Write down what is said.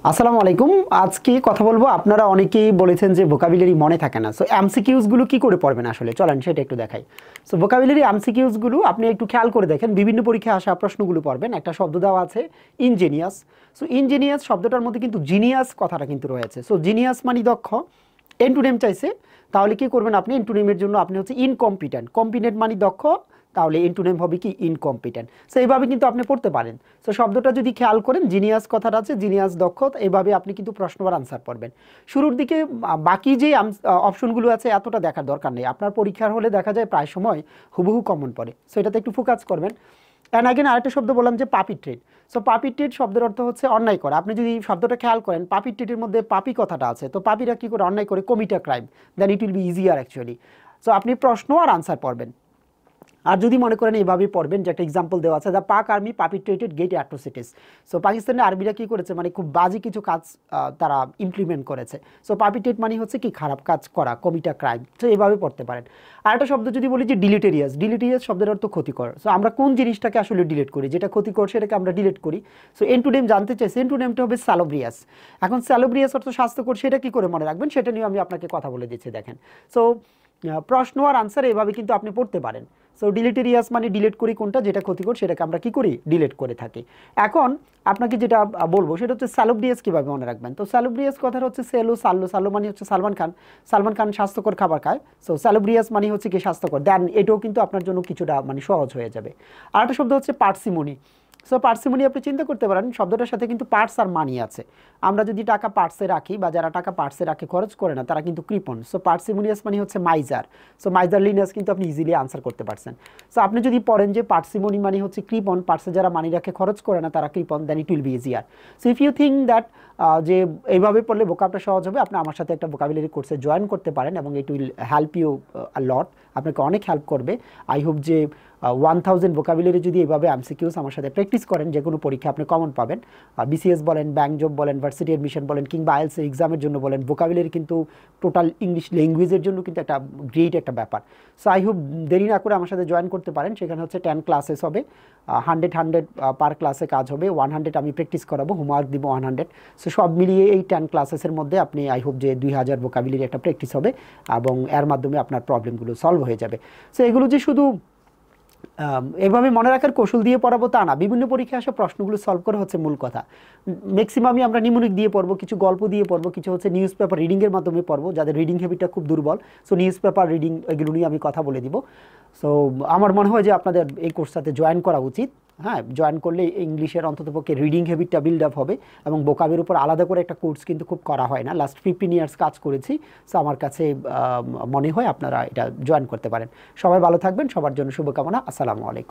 আসসালামু আলাইকুম। আজকে কথা বলবো, আপনারা অনেকেই বলেছেন যে ভোকাবুলারি মনে থাকে না। সো এমসিকিউসগুলো কি করে পড়বেন আসলে, চলেন সেটা একটু দেখাই। সো ভোকাবুলারি এমসিকিউসগুলো আপনি একটু খেয়াল করে দেখেন, বিভিন্ন পরীক্ষায় আসা প্রশ্নগুলো পড়বেন। একটা শব্দ দেওয়া আছে ইনজেনিয়াস। সো ইনজেনিয়াস শব্দটার মধ্যে কিন্তু জিনিয়াস কথাটা কিন্তু রয়েছে। সো জিনিয়াস মানে দক্ষ, এন্টোনিম চাইছে, তাহলে কি করবেন আপনি এন্টোনিমের জন্য আপনি হচ্ছে ইনকম্পিটেন্ট। কম্পিটেন্ট মানে দক্ষ, তাহলে এন্টোনিম হবে কি ইনকম্পিটেন্ট। সো এইভাবে কিন্তু আপনি পড়তে পারেন। সো শব্দটা যদি খেয়াল করেন, জিনিয়াস কথাটা আছে, জিনিয়াস দক্ষ, এইভাবে আপনি কিন্তু প্রশ্ন বা আনসার পড়বেন। শুরুর দিকে বাকি যে অপশনগুলো আছে এতটা দেখার দরকার নেই, আপনার পরীক্ষার হলে দেখা যায় প্রায় সময় হুবহু কমন পড়ে। সো এটাতে একটু ফোকাস করবেন। অ্যান্ড আগেন আরেকটা শব্দ বললাম যে পাপি ট্রেড। সো পাপি ট্রেড শব্দের অর্থ হচ্ছে অন্যায় করা। আপনি যদি শব্দটা খেয়াল করেন, পাপি ট্রেডের মধ্যে পাপি কথাটা আছে, তো পাপিরা কী করে অন্যায় করে, commit a crime, then it will be easier actually. So আপনি প্রশ্ন আর আনসার পড়বেন। আর যদি মনে করেন এইভাবেই পড়বেন, যে একটা এক্সাম্পল দেওয়া আছে, দ্য পাক আর্মি পারপিট্রেটেড গ্রেট অ্যাট্রোসিটিস। সো পাকিস্তানের আর্মিরা কী করেছে, মানে খুব বাজে কিছু কাজ তারা ইমপ্লিমেন্ট করেছে। সো পারপিট্রেট মানে হচ্ছে কি খারাপ কাজ করা, কমিট আ ক্রাইম। সো এইভাবে পড়তে পারেন। আর একটা শব্দ যদি বলি যে ডিলিটেরিয়াস, ডিলিটেরিয়াস শব্দের অর্থ ক্ষতিকর। সো আমরা কোন জিনিসটাকে আসলে ডিলিট করি, যেটা ক্ষতিকর সেটাকে আমরা ডিলিট করি। সো এন্টোনিম জানতে চাইছে, এন্টোনিমটা হবে স্যালোব্রিয়াস। এখন স্যালোব্রিয়াস অর্থ স্বাস্থ্যকর, সেটা কী করে মনে রাখবেন সেটা নিয়ে আমি আপনাকে কথা বলে দিচ্ছি, দেখেন। সো প্রশ্ন আর আনসার এভাবে কিন্তু আপনি পড়তে পারেন। সো ডিলিটেরিয়াস মানে ডিলিট করি কোনটা, যেটা ক্ষতিকর সেটাকে আমরা কী করি, ডিলিট করে থাকি। এখন আপনাকে যেটা বলবো সেটা হচ্ছে স্যালোব্রিয়াস কীভাবে মনে রাখবেন। তো স্যালোব্রিয়াস কথাটা হচ্ছে সেলো সাল্লো, সাল্লো মানে হচ্ছে সালমান খান। সালমান খান স্বাস্থ্যকর খাবার খায়। সো স্যালোব্রিয়াস মানে হচ্ছে কি স্বাস্থ্যকর, দেন এটাও কিন্তু আপনার জন্য কিছুটা মানে সহজ হয়ে যাবে। আর একটা শব্দ হচ্ছে পার্সিমনি। সো পার্সিমনি আপনি চিন্তা করতে পারেন, শব্দটার সাথে কিন্তু পার্টস আর মানি আছে। আমরা যদি টাকা পার্টসে রাখি, বা যারা টাকা পার্টসে রাখে খরচ করে না, তারা কিন্তু কৃপণ। সো পার্সিমনিয়াস মানে হচ্ছে মাইজার। সো মাইজারলিনিয়াস কিন্তু আপনি ইজিলি আনসার করতে পারছেন। সো আপনি যদি পড়েন যে পার্সিমনি মানে হচ্ছে কৃপণ, পার্টসে যারা মানি রাখে খরচ করে না তারা কৃপণ, then it will be easier. So if you think that যে এইভাবে পড়লে ভোকাবটা সহজ হবে, আপনি আমার সাথে একটা ভোকাবুলারি কোর্সে জয়েন করতে পারেন, এবং it will help you lot, আপনাকে অনেক হেল্প করবে। আই হোপ যে 1000 ভোকাবুলারি যদি এইভাবে এমসিকিউস আমার সাথে প্র্যাকটিস করেন, যে কোনো পরীক্ষা আপনি কমন পাবেন। বিসিএস বলেন, ব্যাংক জব বলেন, ভার্সিটি অ্যাডমিশন বলেন, কিংবা আইএলটিএস এক্সামের জন্য বলেন, ভোকাবুলারি কিন্তু টোটাল ইংলিশ ল্যাঙ্গুয়েজের জন্য কিন্তু একটা গ্রেট একটা ব্যাপার। সো আই হোপ দেরি না করে আমার সাথে জয়েন করতে পারেন। সেখানে হচ্ছে 10 ক্লাসেস হবে, 100 পার ক্লাসে কাজ হবে, 100 আমি প্র্যাকটিস করাবো, হোমওয়ার্ক দিব 100। সো সব মিলিয়ে এই 10 ক্লাসেসের মধ্যে আপনি আই হোপ যে 2000 ভোকাবুলারি একটা প্র্যাকটিস হবে, এবং এর মাধ্যমে আপনার প্রবলেমগুলো সলভ হয়ে যাবে। সো এগুলো যে শুধু এভাবে মনে রাখার কৌশল দিয়ে পড়াবো তা না, বিভিন্ন পরীক্ষায় আসা প্রশ্নগুলো সলভ করা হচ্ছে মূল কথা। ম্যাক্সিমামই আমরা নিমুনিক দিয়ে পড়বো, কিছু গল্প দিয়ে পড়বো, কিছু হচ্ছে নিউজ পেপার রিডিংয়ের মাধ্যমে পড়বো, যাদের রিডিং হ্যাবিটটা খুব দুর্বল। সো নিউজ পেপার রিডিং এগুলো নিয়ে আমি কথা বলে দিব। সো আমার মনে হয় যে আপনাদের এই কোর্সটাতে জয়েন করা উচিত। হ্যাঁ, জয়েন করলে ইংলিশের অন্ততপক্ষে রিডিং হ্যাবিটটা বিল্ড আপ হবে, এবং ভোকাবের উপর আলাদা করে একটা কোর্স কিন্তু খুব করা হয় না। লাস্ট 15 ইয়ার্স কাজ করেছি। সো আমার কাছে মনে হয় আপনারা এটা জয়েন করতে পারেন। সবাই ভালো থাকবেন, সবার জন্য শুভকামনা। আসসালামু আলাইকুম।